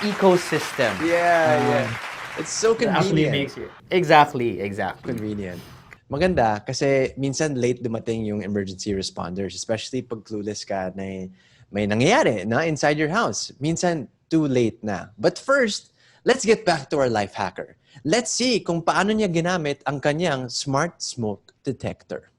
ecosystem. Yeah. It's so convenient. Actually makes it. Exactly. Convenient. Maganda kasi minsan late dumating yung emergency responders, especially pag clueless ka na may nangyayari na inside your house. Minsan too late na. But first, let's get back to our life hacker. Let's see kung paano niya ginamit ang kanyang smart smoke detector.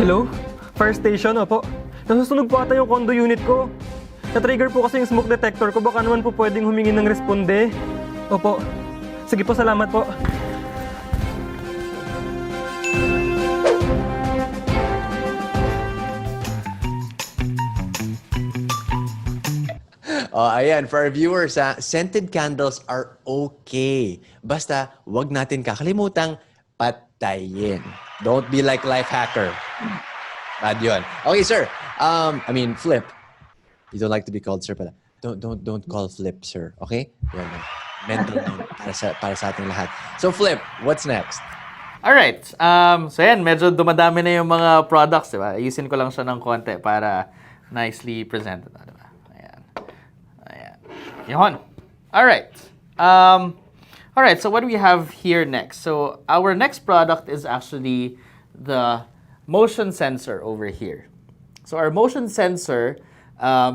Hello? Fire station, opo. Nasusunog po ata yung condo unit ko. Na-trigger po kasi yung smoke detector ko. Baka naman po pwedeng humingi ng responde. Opo. Sige po, salamat po. Oh, ayan, for our viewers, scented candles are okay. Basta, wag natin kakalimutang patayin. Don't be like life hacker. Bad yun. Okay, sir. Flip. You don't like to be called sir pala. Don't call Flip sir, okay? Yan. Mental note para sa ating lahat. So, Flip, what's next? Alright. So yan, medyo dumadami na yung mga products, diba? Ayusin ko lang siya ng konti para nicely presented. Diba? Yun. Alright. Alright, so what do we have here next? So our next product is actually the motion sensor over here. So our motion sensor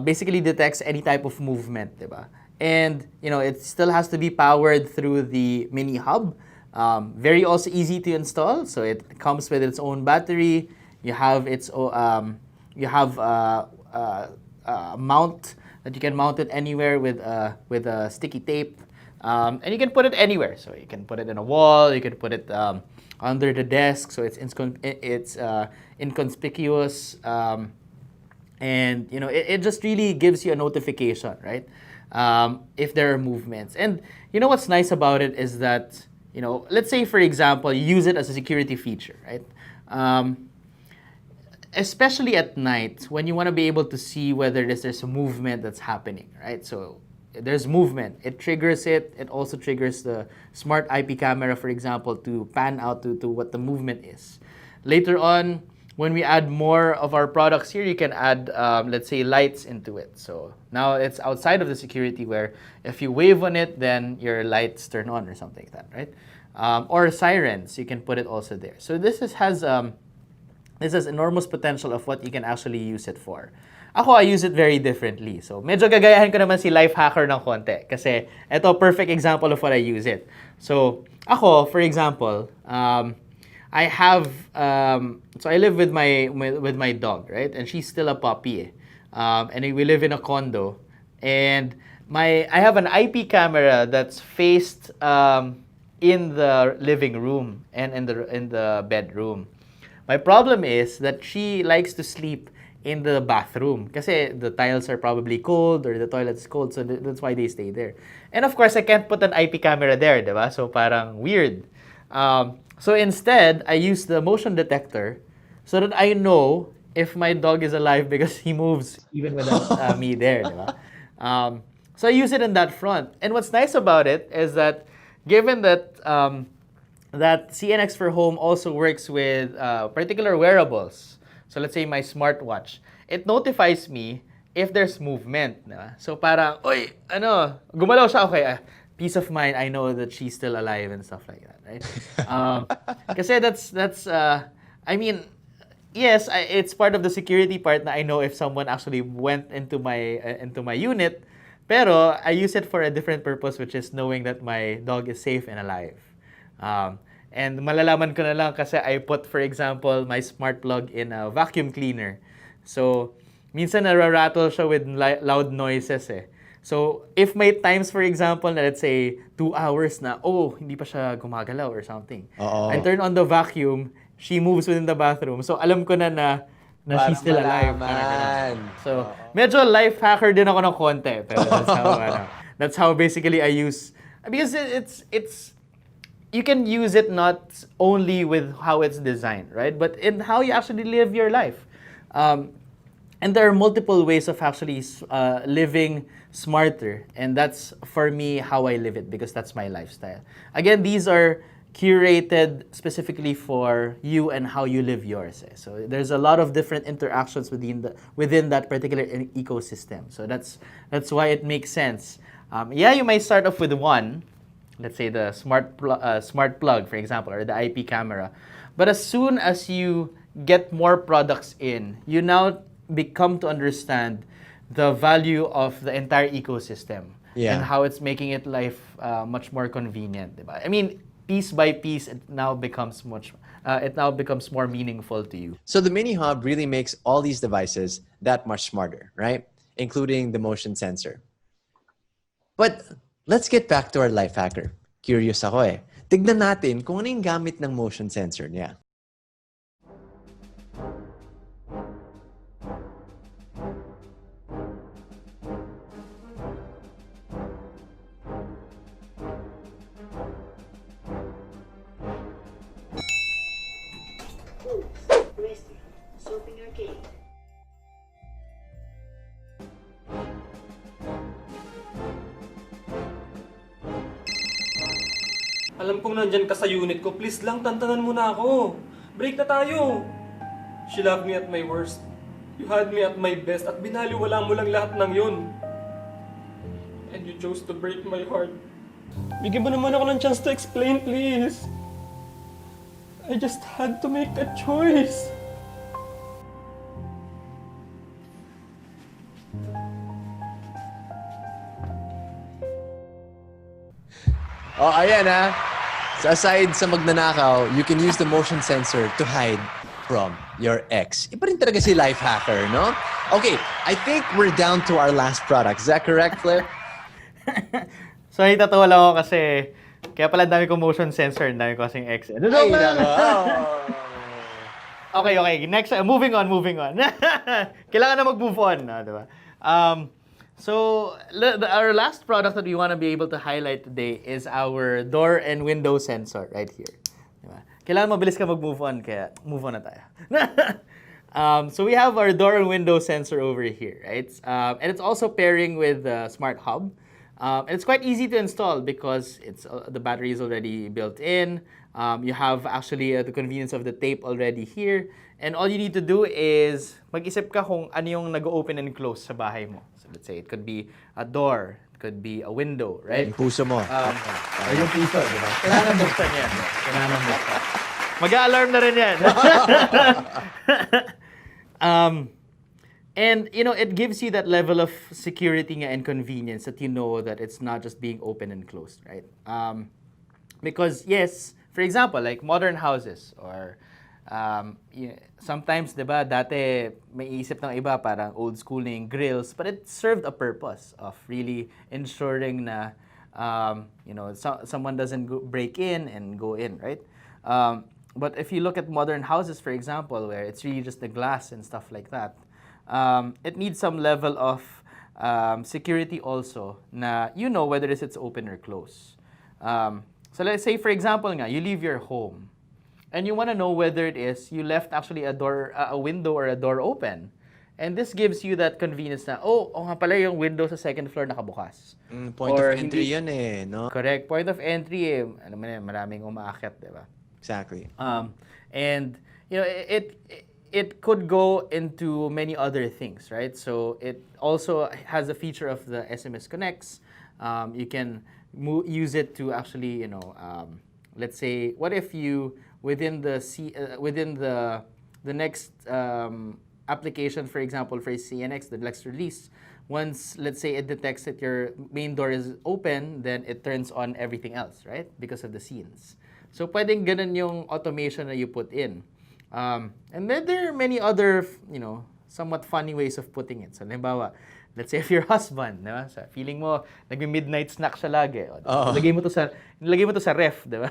basically detects any type of movement, diba? And, it still has to be powered through the mini hub. Very also easy to install. So it comes with its own battery. You have its mount that you can mount it anywhere with a sticky tape, and you can put it anywhere. So you can put it in a wall. You can put it under the desk, so it's inconspicuous, and it just really gives you a notification, right? If there are movements. And what's nice about it is that let's say for example you use it as a security feature, right? Especially at night, when you want to be able to see whether there's a movement that's happening, right? So there's movement. It triggers it. It also triggers the smart IP camera, for example, to pan out to what the movement is. Later on, when we add more of our products here, you can add, let's say, lights into it. So now it's outside of the security where if you wave on it, then your lights turn on or something like that, right? Or sirens, you can put it also there. So this has enormous potential of what you can actually use it for. I use it very differently. So, medyo gagayahin ko naman si life hacker ng konti. Kasi, ito, perfect example of what I use it. So, for example, I have, so I live with my dog, right? And she's still a puppy. And we live in a condo. And I have an IP camera that's faced in the living room and in the bedroom. My problem is that she likes to sleep in the bathroom kasi the tiles are probably cold or the toilet is cold, so that's why they stay there. And of course, I can't put an IP camera there, diba? So parang weird. So instead, I use the motion detector so that I know if my dog is alive because he moves even without me there, diba? So I use it in that front. And what's nice about it is that given that that CNX for Home also works with particular wearables. So let's say my smartwatch. It notifies me if there's movement. So parang, oy, gumalaw siya, okay, peace of mind, I know that she's still alive and stuff like that, right? Kasi that's yes, it's part of the security part na I know if someone actually went into my unit, pero I use it for a different purpose, which is knowing that my dog is safe and alive. And malalaman ko na lang kasi I put, for example, my smart plug in a vacuum cleaner. So, minsan nararattle siya with loud noises eh. So, if may times, for example, na let's say 2 hours na, hindi pa siya gumagalaw or something. I turn on the vacuum, she moves within the bathroom. So, alam ko na she's still alive. So, medyo life hacker din ako ng konti. Pero that's how basically I use, because it's you can use it not only with how it's designed, right? But in how you actually live your life. And there are multiple ways of actually living smarter. And that's, for me, how I live it, because that's my lifestyle. Again, these are curated specifically for you and how you live yours. So there's a lot of different interactions within that particular ecosystem. So that's why it makes sense. You might start off with one, let's say the smart plug, for example, or the IP camera. But as soon as you get more products in, you now become to understand the value of the entire ecosystem and how it's making it life much more convenient. Diba? I mean, piece by piece, it now becomes it now becomes more meaningful to you. So the mini hub really makes all these devices that much smarter, right? Including the motion sensor. But let's get back to our life hacker. Curious ako eh. Tignan natin kung ano yung gamit ng motion sensor niya. Soaping arcade. Alam kong nandyan ka sa unit ko. Please lang, tantanan mo na ako. Break na tayo. She loved me at my worst. You had me at my best at binaliwala mo lang lahat ng yun. And you chose to break my heart. Bigyan mo naman ako ng chance to explain, please. I just had to make a choice. Oh, ayan ha. So aside sa magnanakaw, you can use the motion sensor to hide from your ex. Iba rin talaga si life hacker, no? Okay, I think we're down to our last product. Is that correct, Flip? So, itatawa lang ako kasi, kaya pala dami kong motion sensor, dami ko kasing ex. Ay, nako. Okay. Next, moving on. Kailangan na mag-move on, diba? So, our last product that we want to be able to highlight today is our door and window sensor right here. Diba? Kailangan mabilis ka mag-move on, kaya move on na tayo. So we have our door and window sensor over here, right? And it's also pairing with the smart hub. And it's quite easy to install because the battery is already built in. You have actually the convenience of the tape already here. And all you need to do is mag-isip ka kung ano yung nag-open and close sa bahay mo. So let's say it could be a door, it could be a window, right? Yung puso mo. Or yung piso, di ba? Kailangan buksan yan. Kailangan buksan. Mag-a-alarm na rin yan. And, it gives you that level of security and convenience that you know that it's not just being open and closed, right? Because, yes, for example, like modern houses or sometimes, di ba, dati may isip ng iba parang old school na yung grills, but it served a purpose of really ensuring na, someone doesn't break in and go in, right? But if you look at modern houses, for example, where it's really just the glass and stuff like that, it needs some level of security also na whether it's open or closed. So let's say, for example, you leave your home and you want to know whether it is you left actually a window or a door open. And this gives you that convenience na, nga pala yung window sa second floor nakabukas. Point of entry yun eh, no? Correct. Point of entry maraming umaakyat, di ba? Exactly. And it could go into many other things, right? So it also has a feature of the SMS connects. You can use it to actually, let's say, what if you within the next application, for example, for CNX, the next release, once, let's say, it detects that your main door is open, then it turns on everything else, right? Because of the scenes. So, pwedeng ganun yung automation na you put in. And then there are many other, somewhat funny ways of putting it. So, halimbawa, let's say if your husband, diba? So, feeling mo, nagmi-midnight snack siya lagi. Nilagay mo to sa ref, diba?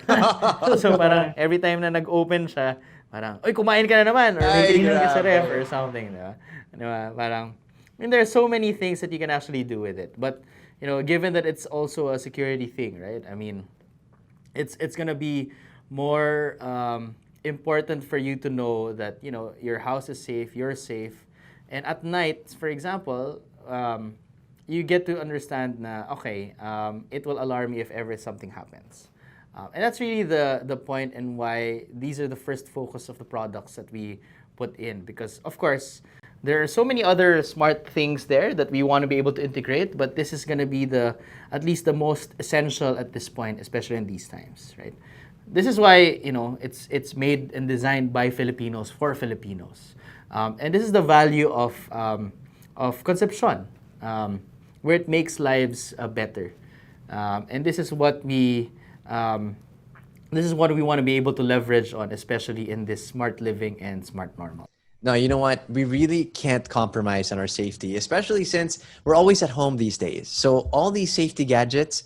So, parang every time na nag-open siya, parang, kumain ka na naman, or may tinignan ka sa ref, or something, diba? Parang, there are so many things that you can actually do with it. But, given that it's also a security thing, right? I mean, it's gonna be more important for you to know that your house is safe, you're safe, and at night, for example, you get to understand na it will alarm you if ever something happens, and that's really the point and why these are the first focus of the products that we put in, because of course there are so many other smart things there that we want to be able to integrate, but this is going to be at least the most essential at this point, especially in these times, right? This is why, it's made and designed by Filipinos for Filipinos. And this is the value of Concepcion, where it makes lives better. And this is what we This is what we want to be able to leverage on, especially in this smart living and smart normal. No, you know what? We really can't compromise on our safety, especially since we're always at home these days. So all these safety gadgets,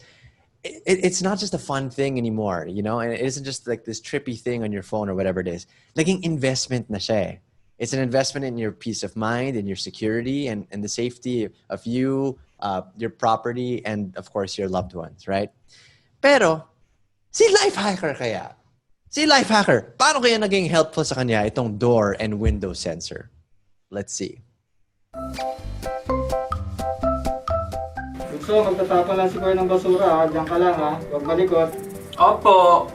it's not just a fun thing anymore, you know? And it isn't just like this trippy thing on your phone or whatever it is. Naging investment na siya eh. It's an investment in your peace of mind and your security and the safety of you, your property, and of course your loved ones, right? Pero, si life hacker kaya? Si life hacker, paano kaya naging helpful sa kanya itong door and window sensor? Let's see. So, magtatapon lang si Kuya ng basura ha. Diyan ka lang ha. Huwag malikot. Opo.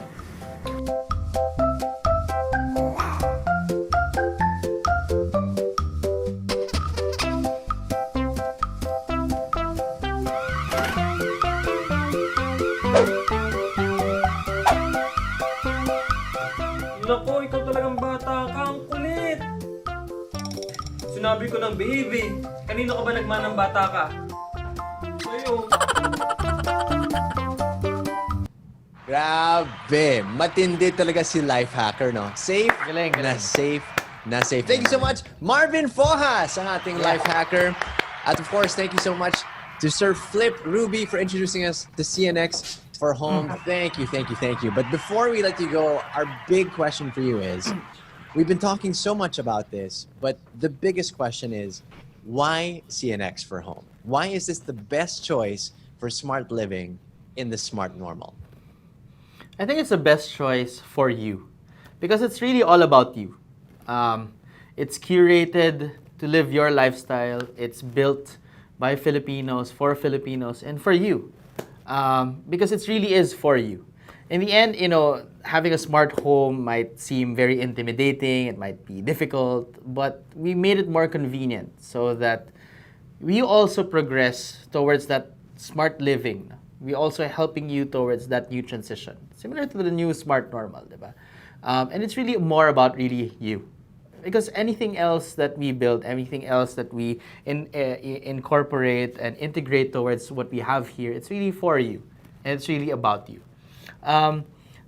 Nako, ikaw talagang bata ka. Ang kulit. Sinabi ko ng behave eh. Kanino ka ba nagmanang bata ka? Sa'yo. Grabe, matindi talaga si life hacker, no? Safe Galing, na galing. safe na safe. Thank you so much, Marvin Fojas, ang ating life hacker. At of course, thank you so much to Sir Flip Ruby for introducing us to CNX for home. Thank you, thank you, thank you. But before we let you go, our big question for you is, we've been talking so much about this, but the biggest question is, why CNX for home? Why is this the best choice for smart living in the smart normal? I think it's the best choice for you because it's really all about you. It's curated to live your lifestyle. It's built by Filipinos, for Filipinos, and for you. Because it really is for you. In the end, you know, having a smart home might seem very intimidating, it might be difficult, but we made it more convenient so that we also progress towards that smart living. We also helping you towards that new transition, similar to the new smart normal, diba? And it's really more about really you. Because anything else that we build, anything else that we incorporate and integrate towards what we have here, it's really for you. And it's really about you. So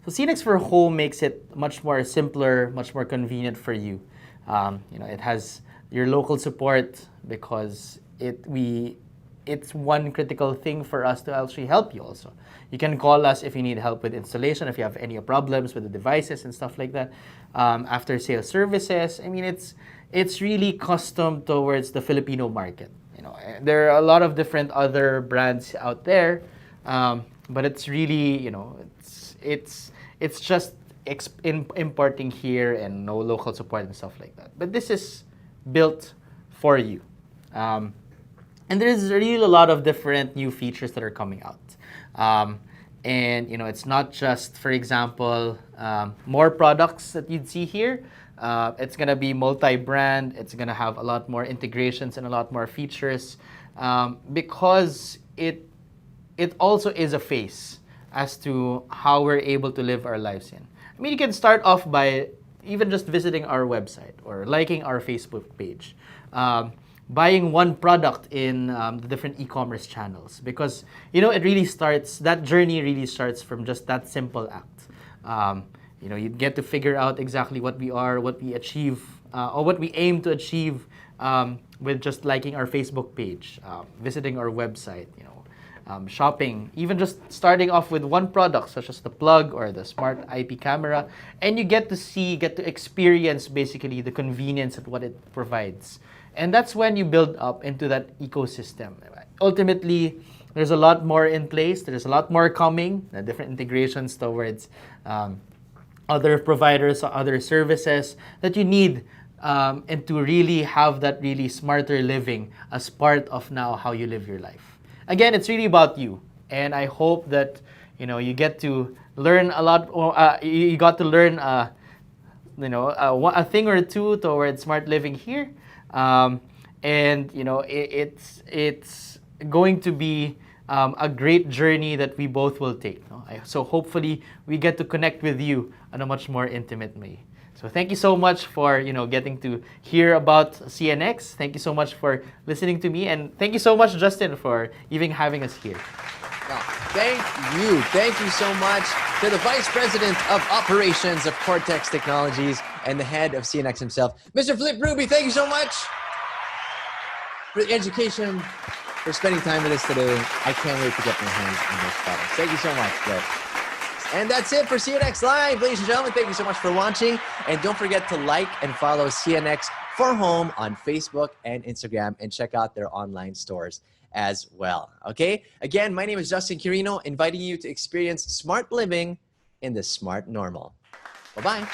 CNX for Home makes it much more simpler, much more convenient for you. You know, it has your local support because it's one critical thing for us to actually help you also. You can call us if you need help with installation, if you have any problems with the devices and stuff like that. After sales services, I mean, it's really custom towards the Filipino market. You know, there are a lot of different other brands out there, but it's really, you know, it's just importing here and no local support and stuff like that. But this is built for you. And there's really a lot of different new features that are coming out. And you know, it's not just, for example, more products that you'd see here. It's gonna be multi-brand. It's gonna have a lot more integrations and a lot more features because it also is a face as to how we're able to live our lives in. I mean, you can start off by even just visiting our website or liking our Facebook page. Buying one product in the different e-commerce channels because, you know, it really starts, that journey really starts from just that simple act. You know, you get to figure out exactly what we are, what we achieve, or what we aim to achieve with just liking our Facebook page, visiting our website, you know, shopping, even just starting off with one product such as the plug or the smart IP camera, and you get to experience basically the convenience of what it provides. And that's when you build up into that ecosystem. Ultimately, there's a lot more in place. There's a lot more coming, different integrations towards other providers or other services that you need and to really have that really smarter living as part of now how you live your life. Again, it's really about you. And I hope that, you know, you get to learn a lot, you got to learn, you know, a thing or two towards smart living here. And you know, it's going to be a great journey that we both will take. No? So hopefully we get to connect with you on a much more intimate way. So thank you so much for, you know, getting to hear about CNX. Thank you so much for listening to me, and thank you so much, Justin, for even having us here. Wow. Thank you. Thank you so much to the Vice President of Operations of Cortex Technologies and the head of CNX himself, Mr. Flip Ruby. Thank you so much for the education, for spending time with us today. I can't wait to get my hands on those products. Thank you so much, Flip. And that's it for CNX Live. Ladies and gentlemen, thank you so much for watching. And don't forget to like and follow CNX for Home on Facebook and Instagram, and check out their online stores as well. Okay? Again, my name is Justin Quirino, inviting you to experience smart living in the smart normal. Bye-bye.